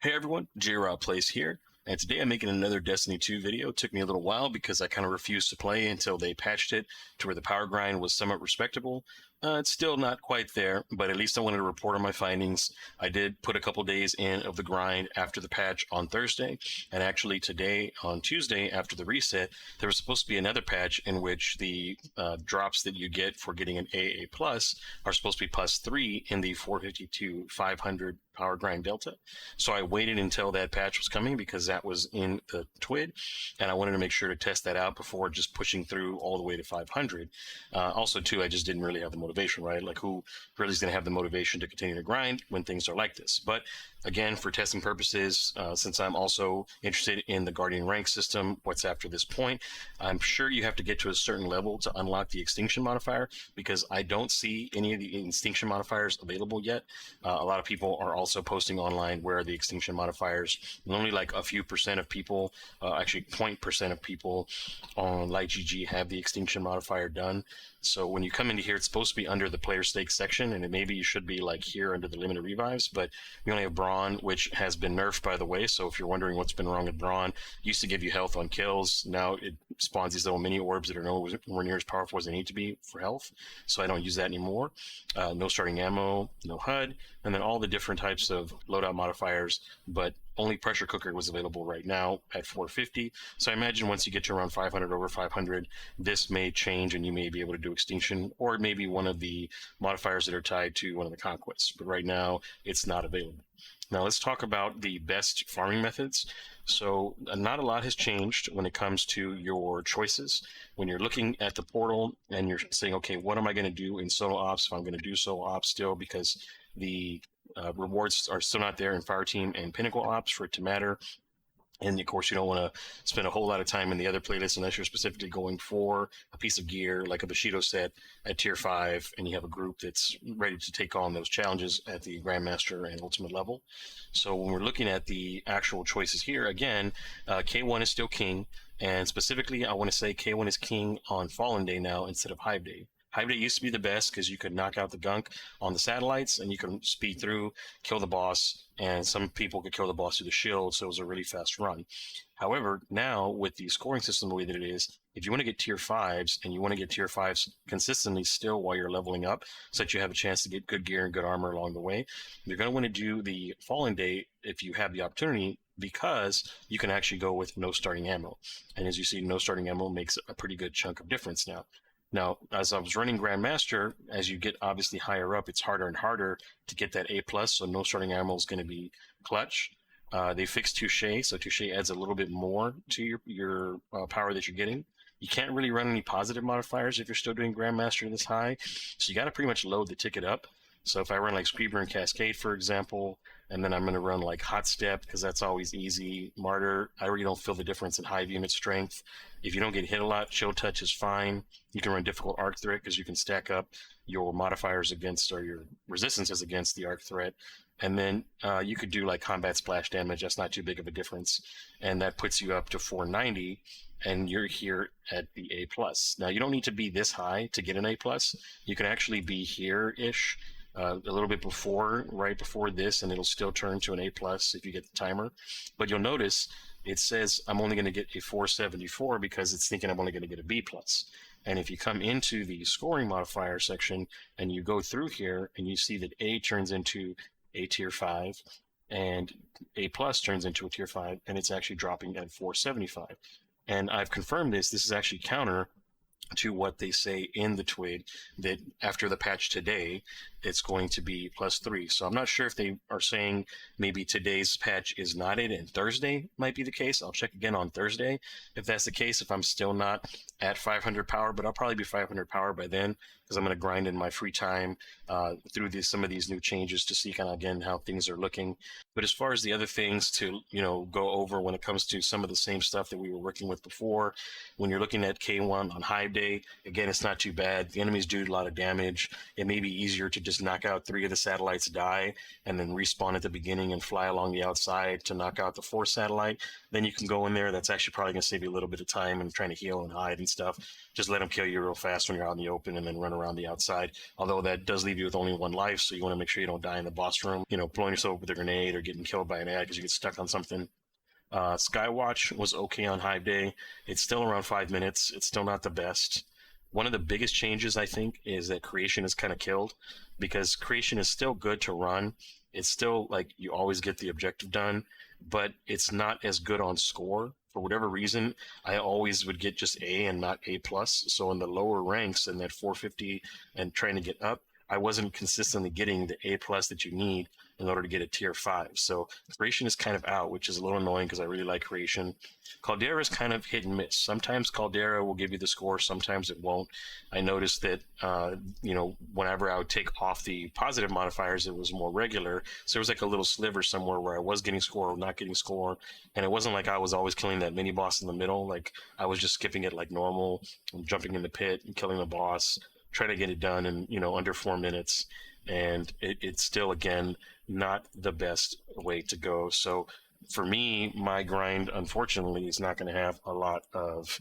Hey everyone, J-Rob Plays here, and today I'm making another Destiny 2 video. It took me a little while because I kind of refused to play until they patched it to where the power grind was somewhat respectable. It's still not quite there, but at least I wanted to report on my findings. I did put a couple days in of the grind after the patch on Thursday, and actually today, on Tuesday, after the reset, there was supposed to be another patch in which the drops that you get for getting an AA plus are supposed to be +3 in the 450 to 500 power grind delta. So I waited until that patch was coming because that was in the TWID, and I wanted to make sure to test that out before just pushing through all the way to 500. Also, too, I just didn't really have the motivation, right? Like, who really is going to have the motivation to continue to grind when things are like this? But again, for testing purposes, since I'm also interested in the Guardian rank system, what's after this point, I'm sure you have to get to a certain level to unlock the extinction modifier, because I don't see any of the extinction modifiers available yet. A lot of people are also posting online where the extinction modifiers, only like a few percent of people, actually 0.% of people on LightGG have the extinction modifier done. So when you come into here, it's supposed to be under the player stakes section, and maybe you should be like here under the limited revives, but we only have Brawn, which has been nerfed, by the way. So if you're wondering what's been wrong with Brawn, used to give you health on kills. Now it spawns these little mini orbs that are nowhere near as powerful as they need to be for health. So I don't use that anymore. No starting ammo, no HUD, and then all the different types of loadout modifiers, but only pressure cooker was available right now at 450. So I imagine once you get to around 500, over 500, this may change and you may be able to do extinction, or maybe one of the modifiers that are tied to one of the conquests. But right now, it's not available. Now let's talk about the best farming methods. So not a lot has changed when it comes to your choices. When you're looking at the portal and you're saying, okay, what am I going to do in solo ops if I'm going to do solo ops still, because the rewards are still not there in Fireteam and Pinnacle ops for it to matter. And of course, you don't want to spend a whole lot of time in the other playlists unless you're specifically going for a piece of gear like a Bushido set at tier 5, and you have a group that's ready to take on those challenges at the Grandmaster and Ultimate level. So when we're looking at the actual choices here, again, K1 is still king, and specifically, I want to say K1 is king on Fallen Day now instead of Hive Day. Hive Day used to be the best because you could knock out the gunk on the satellites and you can speed through, kill the boss, and some people could kill the boss through the shield, so it was a really fast run. However, now with the scoring system the way that it is, if you want to get tier 5s and you want to get tier 5s consistently still while you're leveling up, so that you have a chance to get good gear and good armor along the way, you're going to want to do the Fallen Day if you have the opportunity, because you can actually go with no starting ammo. And as you see, no starting ammo makes a pretty good chunk of difference now. Now, as I was running Grandmaster, as you get obviously higher up, it's harder and harder to get that A+, so no starting ammo is going to be clutch. They fixed Touche, so Touche adds a little bit more to your power that you're getting. You can't really run any positive modifiers if you're still doing Grandmaster this high, so you got to pretty much load the ticket up. So if I run like Screamer and Cascade, for example, and then I'm going to run like Hot Step because that's always easy. Martyr, I really don't feel the difference in Hive unit strength. If you don't get hit a lot, Chill Touch is fine. You can run Difficult Arc Threat because you can stack up your modifiers against, or your resistances against the Arc Threat. And then you could do like Combat Splash damage. That's not too big of a difference. And that puts you up to 490, and you're here at the A+. Now, you don't need to be this high to get an A+. You can actually be here-ish. A little bit before, right before this, and it'll still turn to an A+ if you get the timer. But you'll notice it says I'm only going to get a 474 because it's thinking I'm only going to get a B+. And if you come into the scoring modifier section and you go through here and you see that A turns into a tier 5 and A+ turns into a tier 5, and it's actually dropping at 475. And I've confirmed this. This is actually counter to what they say in the TWID, that after the patch today, it's going to be +3. So I'm not sure if they are saying maybe today's patch is not it and Thursday might be the case. I'll check again on Thursday if that's the case, if I'm still not at 500 power, but I'll probably be 500 power by then because I'm going to grind in my free time through some of these new changes to see kind of again how things are looking. But as far as the other things to go over when it comes to some of the same stuff that we were working with before, when you're looking at K1 on Hive Day, day, again, it's not too bad. The enemies do a lot of damage. It may be easier to just knock out 3 of the satellites, die, and then respawn at the beginning and fly along the outside to knock out the 4th satellite. Then you can go in there. That's actually probably going to save you a little bit of time and trying to heal and hide and stuff. Just let them kill you real fast when you're out in the open and then run around the outside. Although that does leave you with only 1 life, so you want to make sure you don't die in the boss room, blowing yourself up with a grenade or getting killed by an ad because you get stuck on something. Skywatch was okay on Hive Day. It's still around 5 minutes. It's still not the best. One of the biggest changes, I think, is that creation is kind of killed, because creation is still good to run. It's still like you always get the objective done, but it's not as good on score. For whatever reason, I always would get just A and not A+. So in the lower ranks in that 450 and trying to get up, I wasn't consistently getting the A+ that you need in order to get a tier 5. So creation is kind of out, which is a little annoying because I really like creation. Caldera is kind of hit and miss. Sometimes Caldera will give you the score, sometimes it won't. I noticed that, whenever I would take off the positive modifiers, it was more regular. So there was like a little sliver somewhere where I was getting score or not getting score. And it wasn't like I was always killing that mini boss in the middle. Like I was just skipping it like normal, jumping in the pit and killing the boss, try to get it done in under 4 minutes, and it's still, again, not the best way to go. So for me, my grind, unfortunately, is not going to have a lot of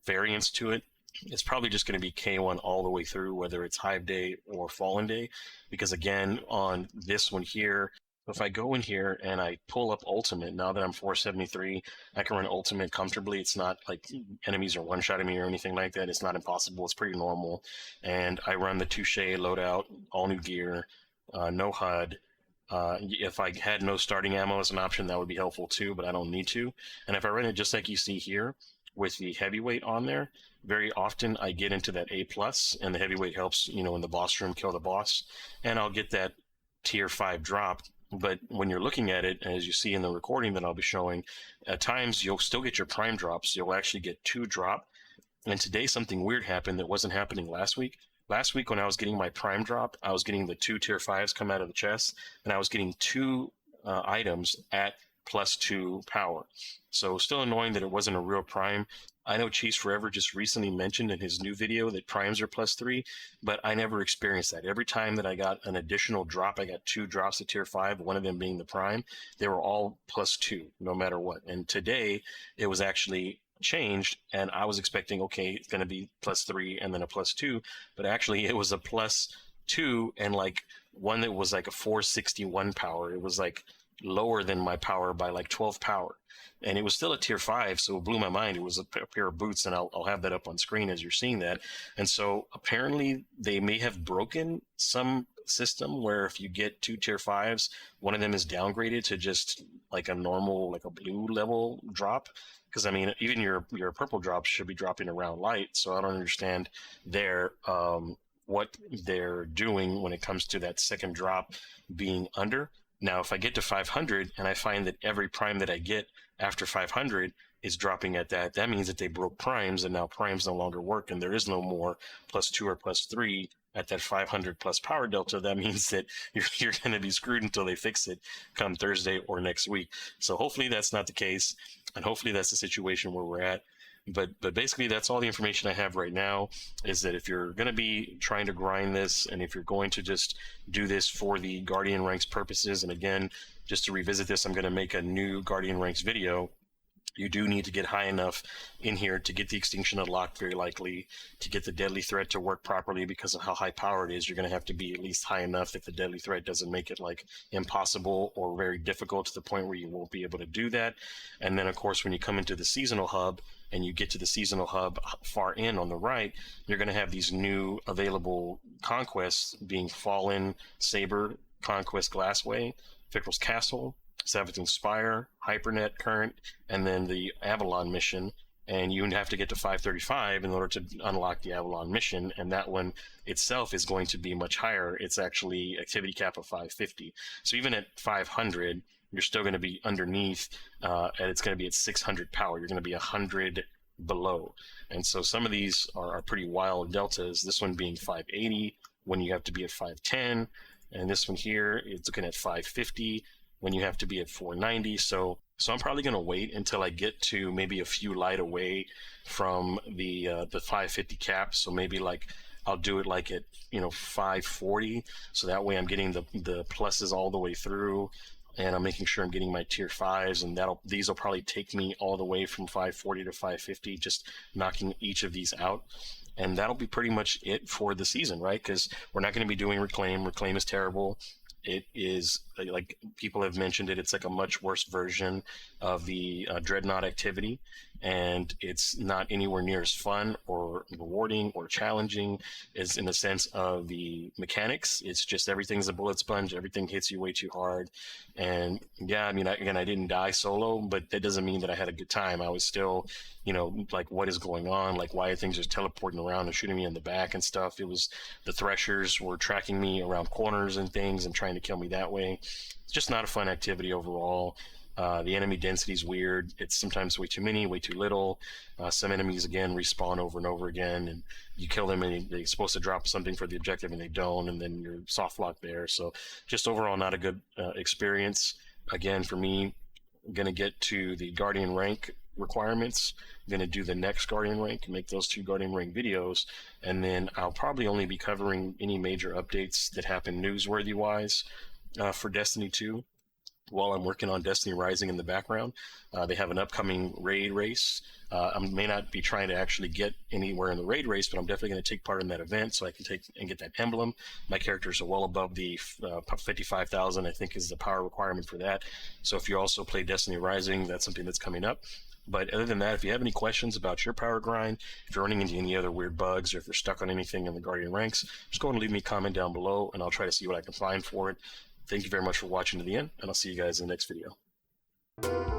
variance to it. It's probably just going to be K1 all the way through, whether it's Hive Day or Fallen Day, because again, on this one here, if I go in here and I pull up Ultimate, now that I'm 473, I can run Ultimate comfortably. It's not like enemies are one-shotting me or anything like that. It's not impossible. It's pretty normal. And I run the Touche loadout, all new gear, no HUD. If I had no starting ammo as an option, that would be helpful too, but I don't need to. And if I run it just like you see here, with the heavyweight on there, very often I get into that A+, and the heavyweight helps, in the boss room, kill the boss, and I'll get that tier 5 drop. But when you're looking at it, as you see in the recording that I'll be showing, at times you'll still get your prime drops. You'll actually get 2 drop. And today something weird happened that wasn't happening last week. Last week when I was getting my prime drop, I was getting the 2 tier 5s come out of the chest, and I was getting 2 items at +2 power. So still annoying that it wasn't a real prime. I know Cheese Forever just recently mentioned in his new video that primes are +3, but I never experienced that. Every time that I got an additional drop, I got 2 drops at tier 5, one of them being the prime. They were all +2, no matter what. And today it was actually changed, and I was expecting, okay, it's going to be +3 and then a +2, but actually it was a +2 and like one that was like a 461 power. It was like lower than my power by like 12 power, and it was still a tier 5, so it blew my mind. It was a pair of boots, and I'll have that up on screen as you're seeing that. And so apparently they may have broken some system where if you get 2 tier 5s, one of them is downgraded to just like a normal, like a blue level drop, because I mean even your purple drops should be dropping around light. So I don't understand what they're doing when it comes to that second drop being under. Now, if I get to 500 and I find that every prime that I get after 500 is dropping at that, that means that they broke primes, and now primes no longer work, and there is no more +2 or +3 at that 500 plus power delta. That means that you're going to be screwed until they fix it come Thursday or next week. So hopefully that's not the case, and hopefully that's the situation where we're at. But basically that's all the information I have right now, is that if you're going to be trying to grind this, and if you're going to just do this for the Guardian ranks purposes, and again, just to revisit this, I'm going to make a new Guardian ranks video. You do need to get high enough in here to get the extinction unlocked, very likely, to get the deadly threat to work properly. Because of how high power it is, you're going to have to be at least high enough that the deadly threat doesn't make it like impossible or very difficult to the point where you won't be able to do that. And then of course when you come into the seasonal hub and you get to the seasonal hub far in on the right, you're going to have these new available conquests being Fallen, Saber, Conquest Glassway, Fickel's Castle, Savathun's Spire, Hypernet Current, and then the Avalon mission. And you have to get to 535 in order to unlock the Avalon mission, and that one itself is going to be much higher. It's actually activity cap of 550. So even at 500, you're still going to be underneath, and it's going to be at 600 power. You're going to be 100 below. And so some of these are pretty wild deltas, this one being 580 when you have to be at 510, and this one here is looking at 550 when you have to be at 490. So So I'm probably going to wait until I get to maybe a few light away from the 550 cap. So maybe like I'll do it like at 540. So that way I'm getting the pluses all the way through, and I'm making sure I'm getting my tier fives, and these will probably take me all the way from 540 to 550, just knocking each of these out. And that'll be pretty much it for the season, right? Because we're not going to be doing reclaim. Reclaim is terrible. It is, like people have mentioned it, it's like a much worse version of the dreadnought activity, and it's not anywhere near as fun or rewarding or challenging as in the sense of the mechanics. It's just everything's a bullet sponge, everything hits you way too hard. And yeah, I mean, I didn't die solo, but that doesn't mean that I had a good time. I was still, like, what is going on? Like, why are things just teleporting around and shooting me in the back and stuff? It was the threshers were tracking me around corners and things and trying to kill me that way. It's just not a fun activity overall. The enemy density is weird. It's sometimes way too many, way too little. Some enemies, again, respawn over and over again, and you kill them and they're supposed to drop something for the objective and they don't, and then you're soft locked there. So just overall not a good experience. Again, for me, I'm going to get to the Guardian rank requirements. I'm going to do the next Guardian rank, make those 2 Guardian rank videos, and then I'll probably only be covering any major updates that happen newsworthy wise for Destiny 2 while I'm working on Destiny Rising in the background. They have an upcoming raid race. I may not be trying to actually get anywhere in the raid race, but I'm definitely going to take part in that event so I can take and get that emblem. My characters are well above the 55,000, I think, is the power requirement for that. So if you also play Destiny Rising, that's something that's coming up. But other than that, if you have any questions about your power grind, if you're running into any other weird bugs, or if you're stuck on anything in the Guardian ranks, just go and leave me a comment down below, and I'll try to see what I can find for it. Thank you very much for watching to the end, and I'll see you guys in the next video.